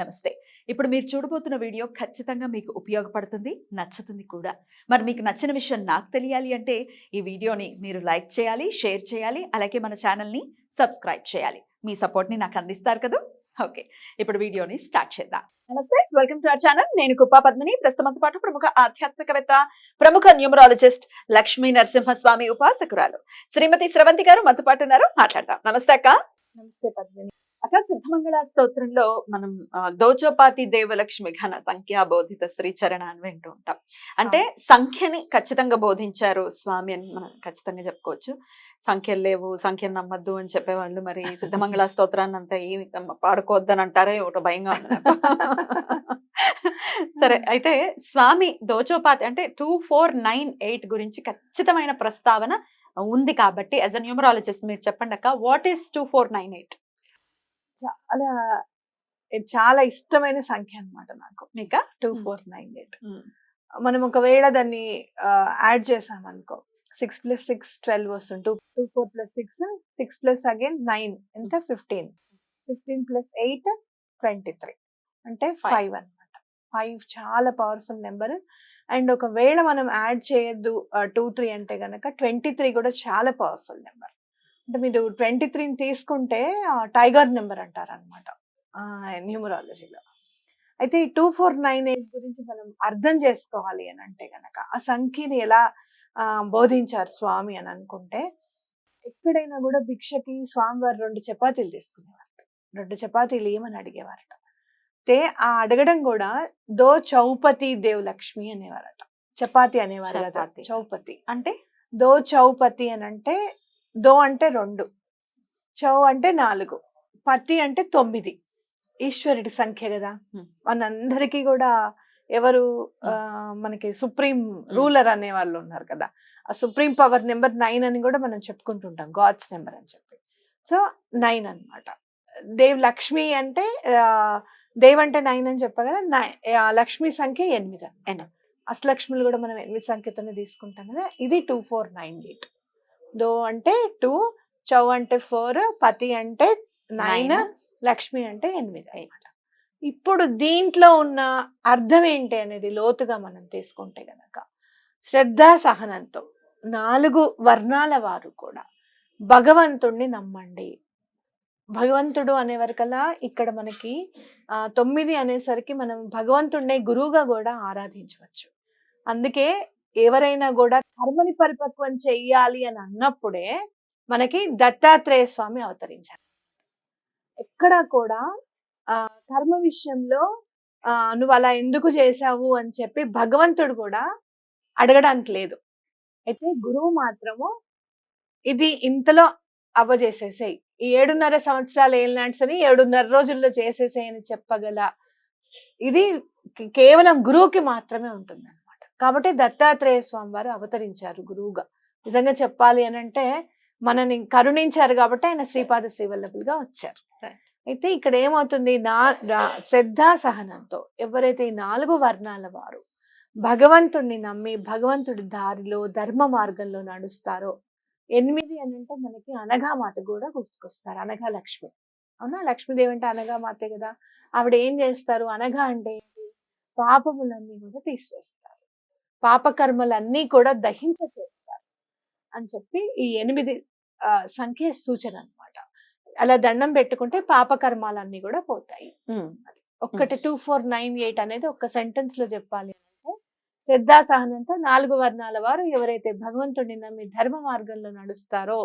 నమస్తే. ఇప్పుడు మీరు చూడబోతున్న వీడియో ఖచ్చితంగా మీకు ఉపయోగపడుతుంది, నచ్చుతుంది కూడా. మరి మీకు నచ్చిన విషయం నాకు తెలియాలి అంటే ఈ వీడియోని మీరు లైక్ చేయాలి, షేర్ చేయాలి, అలాగే మన ఛానల్‌ని సబ్స్క్రైబ్ చేయాలి. మీ సపోర్ట్‌ని నాకు అందిస్తారు కదూ! ఓకే. ఇప్పుడు వీడియోని స్టార్ట్ చేద్దాం. నమస్తే. Welcome to our channel. నేను కుప్పా పద్మిని. ప్రస్తుతంతో పాటు ప్రముఖ ఆధ్యాత్మికవేత్త, ప్రముఖ న్యూమరాలజిస్ట్ లక్ష్మీ నరసింహస్వామి ఉపాసకురాలు శ్రీమతి స్రవంతి గారు మనతో పాటు ఉన్నారు. మాట్లాడదాం. నమస్తే అక్క. నమస్తే పద్మిని. అక్క, సిద్ధమంగళ స్తోత్రంలో మనం దోచపాతి దేవలక్ష్మి ఘన సంఖ్యా బోధిత శ్రీచరణ అని వింటూ ఉంటాం. అంటే సంఖ్యని ఖచ్చితంగా బోధించారు స్వామి అని మనం ఖచ్చితంగా చెప్పుకోవచ్చు. సంఖ్యలు లేవు, సంఖ్యను నమ్మద్దు అని చెప్పేవాళ్ళు. మరి సిద్ధమంగళ స్తోత్రాన్ని అంతా ఏమి పాడుకోవద్దని అంటారే, ఒకటి భయంగా ఉంది నాకు. సరే, అయితే స్వామి దోచోపాతి అంటే 2498 గురించి ఖచ్చితమైన ప్రస్తావన ఉంది కాబట్టి యాజ్ అ న్యూమరాలజిస్ట్ మీరు చెప్పండి అక్క, వాట్ ఈస్ 2498? చాలా చాలా ఇష్టమైన సంఖ్య అన్నమాట నాకు. మీకా 2498. మనం ఒకవేళ దాన్ని యాడ్ చేసామనుకో, 6 + 6 12 వస్తుంది. 24 + 6 6 ప్లస్ అగైన్ 9 ఎంత 15. 15 + 8 23 అంటే 5 అన్నమాట. 5 చాలా పవర్ఫుల్ నెంబర్. అండ్ ఒకవేళ మనం యాడ్ చేయొద్దు 2 3 అంటే గనక 23 కూడా చాలా పవర్ఫుల్ నెంబర్. అంటే మీరు 23ని తీసుకుంటే టైగర్ నెంబర్ అంటారు అనమాట న్యూమరాలజీలో. అయితే ఈ 2498 గురించి మనం అర్థం చేసుకోవాలి అని అంటే గనక ఆ సంఖ్యని ఎలా బోధించారు స్వామి అని అనుకుంటే, ఎక్కడైనా కూడా భిక్షకి స్వామివారు 2 చపాతీలు తీసుకునేవారట. 2 చపాతీలు ఏమని అడిగేవారట. అయితే ఆ అడగడం కూడా దో చౌపతి దేవ్ లక్ష్మి అనేవారట. చపాతి అనేవారు కదా, చౌపతి అంటే దో చౌపతి అని అంటే, దో అంటే 2, చౌ అంటే 4, పతి అంటే 9. ఈశ్వరుడి సంఖ్య కదా. మనందరికీ కూడా ఎవరు మనకి సుప్రీం రూలర్ అనే వాళ్ళు ఉన్నారు కదా, ఆ సుప్రీం పవర్ నెంబర్ 9 అని కూడా మనం చెప్పుకుంటుంటాం, గాడ్స్ నెంబర్ అని చెప్పి. సో 9 అన్నమాట. దేవ్ లక్ష్మి అంటే దేవ్ అంటే 9 అని చెప్పగల, లక్ష్మి సంఖ్య 8. అష్టలక్ష్ములు కూడా మనం 8 సంఖ్యతోనే తీసుకుంటాం కదా. ఇది 2498. దో అంటే 2, చౌ అంటే 4, పతి అంటే 9, లక్ష్మి అంటే 8 అన్నమాట. ఇప్పుడు దీంట్లో ఉన్న అర్థం ఏంటి అనేది లోతుగా మనం తీసుకుంటే గనక, శ్రద్ధా సహనంతో 4 వర్ణాల వారు కూడా భగవంతుణ్ణి నమ్మండి. భగవంతుడు అనేవరకల్లా ఇక్కడ మనకి 9 అనేసరికి మనం భగవంతుడిని గురువుగా కూడా ఆరాధించవచ్చు. అందుకే ఎవరైనా కూడా కర్మని పరిపక్వం చెయ్యాలి అని అన్నప్పుడే మనకి దత్తాత్రేయ స్వామి అవతరించారు. ఎక్కడ కూడా కర్మ విషయంలో నువ్వు అలా ఎందుకు చేశావు అని చెప్పి భగవంతుడు కూడా అడగడానికి లేదు. అయితే గురువు మాత్రము ఇది ఇంతలో అవ్వజేసేసేయి, ఈ 7.5 సంవత్సరాల ఏలినాడ్స్ అని 7.5 రోజుల్లో చేసేసేయి అని చెప్పగల ఇది కేవలం గురువుకి మాత్రమే ఉంటుంది అనమాట. కాబట్టి దత్తాత్రేయ స్వామి వారు అవతరించారు గురువుగా. నిజంగా చెప్పాలి అని అంటే మనని కరుణించారు కాబట్టి ఆయన శ్రీపాద శ్రీవల్లభులుగా వచ్చారు. అయితే ఇక్కడ ఏమవుతుంది, శ్రద్ధా సహనంతో ఎవరైతే ఈ 4 వర్ణాల వారు భగవంతుడిని నమ్మి భగవంతుడి దారిలో ధర్మ మార్గంలో నడుస్తారో, 8 అని అంటే మనకి అనఘామాత కూడా గుర్తుకొస్తారు. అనఘా లక్ష్మి, అవునా? లక్ష్మీదేవి అంటే అనఘామాతే కదా. ఆవిడ ఏం చేస్తారు, అనఘ అంటే ఏంటి, పాపములన్నీ కూడా తీసివేస్తారు, పాపకర్మలన్నీ కూడా దహింపచేస్తారు అని చెప్పి ఈ 8 సంఖ్య సూచన అన్నమాట. అలా దండం పెట్టుకుంటే పాపకర్మాలన్నీ కూడా పోతాయి. ఒక్కటి 2498 అనేది ఒక్క సెంటెన్స్ లో చెప్పాలి అంటే, శ్రద్ధా సహనంతో 4 వర్ణాల వారు ఎవరైతే భగవంతుడిని నమ్మి ధర్మ మార్గంలో నడుస్తారో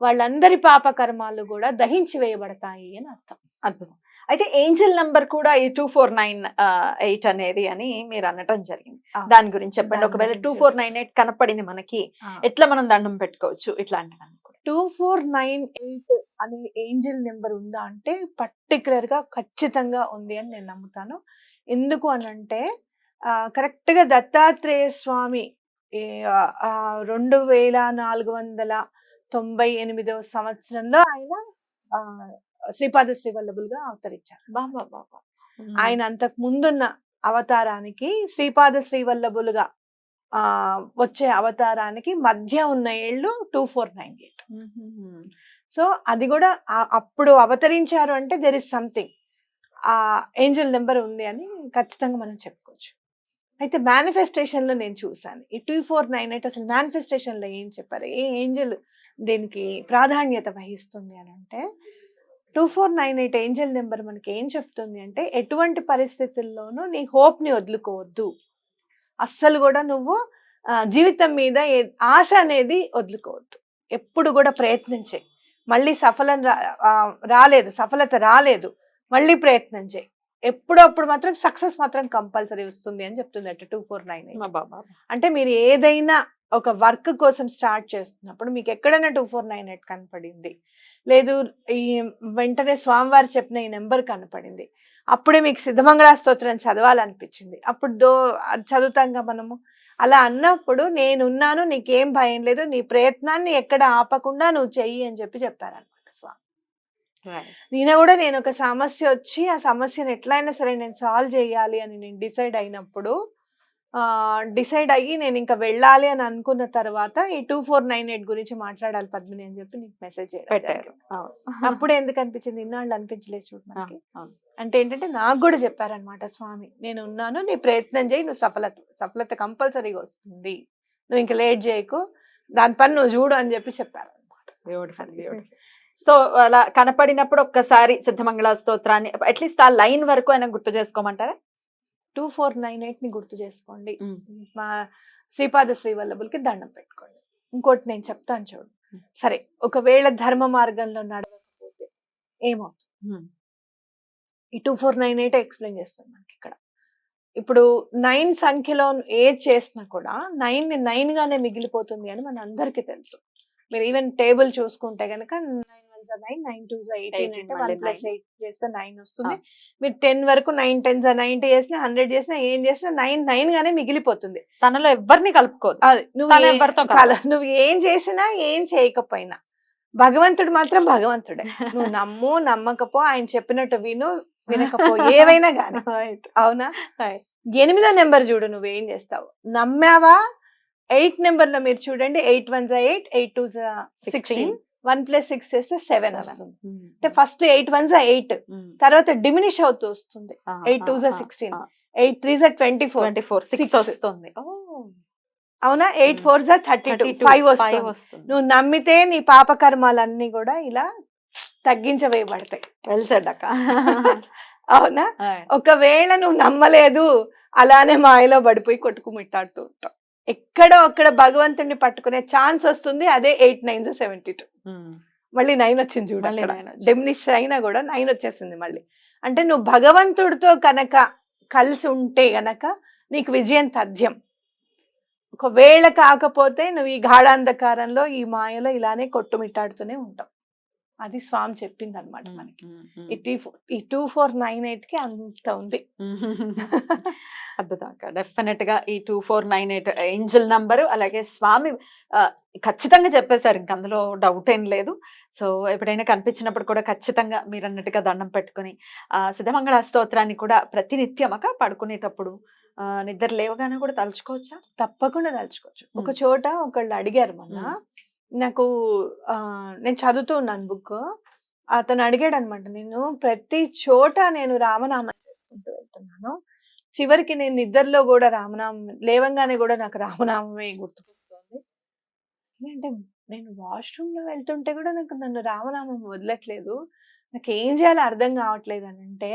వాళ్ళందరి పాప కర్మాలు కూడా దహించి వేయబడతాయి అని అర్థం. అద్భుతం. అయితే ఏంజల్ నంబర్ కూడా ఈ 2498 అనేది అని మీరు అనటం జరిగింది. దాని గురించి చెప్పండి. ఒకవేళ 2498 కనపడింది మనకి, ఎట్లా మనం దండం పెట్టుకోవచ్చు ఇట్లాంటి 2498 అనే ఏంజల్ నెంబర్ ఉందా అంటే పర్టికులర్ గా ఖచ్చితంగా ఉంది అని నేను నమ్ముతాను. ఎందుకు అనంటే కరెక్ట్ గా దత్తాత్రేయ స్వామి 2498వ సంవత్సరంలో ఆయన శ్రీపాద శ్రీవల్లభులుగా అవతరించారు. ఆయన అంతకు ముందున్న అవతారానికి శ్రీపాద శ్రీవల్లభులుగా వచ్చే అవతారానికి మధ్య ఉన్న ఏళ్ళు 2498. సో అది కూడా అప్పుడు అవతరించారు అంటే దెర్ ఇస్ సంథింగ్. ఆ ఏంజల్ నెంబర్ ఉంది అని ఖచ్చితంగా మనం చెప్పుకోవచ్చు. అయితే మేనిఫెస్టేషన్ లో నేను చూసాను ఈ 2498 అసలు మేనిఫెస్టేషన్ లో ఏం చెప్పారు, ఏ ఏంజల్ దీనికి ప్రాధాన్యత వహిస్తుంది అని అంటే 2498 ఏంజల్ నెంబర్ మనకి ఏం చెప్తుంది అంటే ఎటువంటి పరిస్థితుల్లోనూ నీ హోప్ ని వదులుకోవద్దు, అస్సలు కూడా నువ్వు జీవితం మీద ఆశ అనేది వదులుకోవద్దు, ఎప్పుడు కూడా ప్రయత్నం చేయి, మళ్ళీ సఫలత రాలేదు మళ్ళీ ప్రయత్నం చేయి, ఎప్పుడప్పుడు మాత్రం సక్సెస్ మాత్రం కంపల్సరీ వస్తుంది అని చెప్తుంది అట 2498. అంటే మీరు ఏదైనా ఒక వర్క్ కోసం స్టార్ట్ చేస్తున్నప్పుడు మీకు ఎక్కడైనా 2498 కనపడింది లేదు, ఈ వెంటనే స్వామివారు చెప్పిన ఈ నెంబర్ కనపడింది, అప్పుడే మీకు సిద్ధమంగళ స్తోత్రం చదవాలనిపించింది, అప్పుడు చదువుతాంగా మనము. అలా అన్నప్పుడు నేనున్నాను, నీకేం భయం లేదు, నీ ప్రయత్నాన్ని ఎక్కడ ఆపకుండా నువ్వు చెయ్యి అని చెప్పారనమాట స్వామి. నేను ఒక సమస్య వచ్చి ఆ సమస్యను ఎట్లయినా సరే నేను సాల్వ్ చేయాలి అని నేను డిసైడ్ అయినప్పుడు డిసైడ్ అయ్యి నేను ఇంకా వెళ్ళాలి అని అనుకున్న తర్వాత ఈ 2498 గురించి మాట్లాడాలి పద్మిని అని చెప్పి నీకు మెసేజ్ పెట్టారు. అప్పుడు ఎందుకు అనిపించింది, ఇన్నాళ్ళు అనిపించలేదు చూడు మనకి. అంటే ఏంటంటే నాకు కూడా చెప్పారనమాట స్వామి, నేను ఉన్నాను, నీ ప్రయత్నం చేయి, నువ్వు సఫలత కంపల్సరీగా వస్తుంది, నువ్వు ఇంకా లేట్ చేయకు, దాని పని నువ్వు చూడు అని చెప్పారు అనమాట. సో అలా కనపడినప్పుడు ఒక్కసారి సిద్ధమంగళ స్తోత్రాన్ని అట్లీస్ట్ ఆ లైన్ వరకు అయినా గుర్తు చేసుకోమంటారా? 2498 ని గుర్తు చేసుకోండి, మా శ్రీపాద శ్రీవల్లభులకి దండం పెట్టుకోండి. ఇంకోటి నేను చెప్తాను చూడు, సరే ఒకవేళ ధర్మ మార్గంలో నడవకపోతే ఏమవుతుంది, ఈ 2498 ఎక్స్ప్లెయిన్ చేస్తాను మనకి ఇక్కడ. ఇప్పుడు 9 సంఖ్యలో ఏది చేసినా కూడా 9 గానే మిగిలిపోతుంది అని మన అందరికీ తెలుసు. మీరు ఈవెన్ టేబుల్ చూసుకుంటే కనుక 9 1 9 9 2 18 అంటే 1 + 8 చేస్తే 9 వస్తుంది. మీరు 10 వరకు 9 10 90 చేసినా 100 చేసినా ఏం చేసినా 9 గానే మిగిలిపోతుంది. తనలో ఎవరిని కలుపుకోదు, నువ్వు ఏం చేసినా ఏం చేయకపోయినా భగవంతుడు మాత్రం భగవంతుడే. నువ్వు నమ్ము నమ్మకపో, ఆయన చెప్పినట్టు వినకపో, ఏవైనా కానీ. అవునా? 8వ నెంబర్ చూడు, నువ్వేం చేస్తావు, నమ్మావా 8 నెంబర్ లో మీరు చూడండి, 8 1 8 8 2 16 1 + 6 చేస్తే 7 వస్తుంది. అంటే ఫస్ట్ 8 1 8 తర్వాత డిమినిష్ అవుతూ వస్తుంది, 8 2 16 8 3 24 6 వస్తుంది. అవునా? 8 4 32 5 వస్తుంది. నువ్వు నమ్మితే నీ పాపకర్మాలన్నీ కూడా ఇలా తగ్గించవేయబడతాయి. అవునా? ఒకవేళ నువ్వు నమ్మలేదు, అలానే మాయలో పడిపోయి కొట్టుకుమిట్టాడుతూ ఉంటావు. ఎక్కడో అక్కడ భగవంతుడిని పట్టుకునే ఛాన్స్ వస్తుంది, అదే 8 9 72. మళ్ళీ 9 వచ్చింది చూడండి, డెమినిష్ అయినా కూడా 9 వచ్చేసింది మళ్ళీ. అంటే నువ్వు భగవంతుడితో కనుక కలిసి ఉంటే గనక నీకు విజయం తథ్యం. ఒకవేళ కాకపోతే నువ్వు ఈ గాఢాంధకారంలో ఈ మాయలో ఇలానే కొట్టుమిట్టాడుతూనే ఉంటావు. అది స్వామి చెప్పింది అనమాట మనకి. ఈ 2498 కి అంత ఉంది. అద్భుతంగా, డెఫినెట్ గా ఈ 2498 ఏంజల్ నంబరు, అలాగే స్వామి ఖచ్చితంగా చెప్పేశారు, ఇంక అందులో డౌట్ ఏం లేదు. సో ఎప్పుడైనా కనిపించినప్పుడు కూడా ఖచ్చితంగా మీరు అన్నట్టుగా దండం పెట్టుకుని సిద్ధమంగళ స్తోత్రాన్ని కూడా ప్రతినిత్యం పడుకునేటప్పుడు నిద్ర లేవగానే కూడా తలుచుకోవచ్చా? తప్పకుండా తలుచుకోవచ్చు. ఒక చోట ఒకళ్ళు అడిగారు మొన్న, నాకు నేను చదువుతూ ఉన్నాను బుక్, అతను అడిగాడు అనమాట, నేను ప్రతి చోట నేను రామనామం చేసుకుంటూ వెళ్తున్నాను, చివరికి నేను నిద్రలో కూడా రామనామం, లేవంగానే కూడా నాకు రామనామమే గుర్తుకొస్తుంది అంటే, నేను వాష్రూమ్ లో వెళ్తుంటే కూడా నన్ను రామనామం వదలట్లేదు, నాకు ఏం చేయాలో అర్థం కావట్లేదు అని అంటే,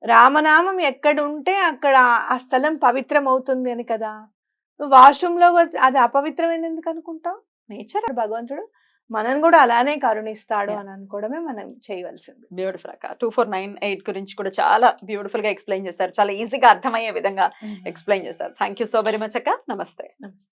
రామనామం ఎక్కడ ఉంటే అక్కడ ఆ స్థలం పవిత్రం అవుతుంది అని కదా. వాష్రూమ్ లో అది అపవిత్రమైన ఎందుకు అనుకుంటావు? నేచర్ భగవంతుడు మనల్ని కూడా అలానే కరుణిస్తాడు అని అనుకోవడమే మనం చేయవలసింది. బ్యూటిఫుల్ అక్క. 2498 గురించి కూడా చాలా బ్యూటిఫుల్ గా ఎక్స్ప్లెయిన్ చేశారు, చాలా ఈజీగా అర్థమయ్యే విధంగా ఎక్స్ప్లెయిన్ చేశారు. Thank you so very much అక్క. నమస్తే. నమస్తే.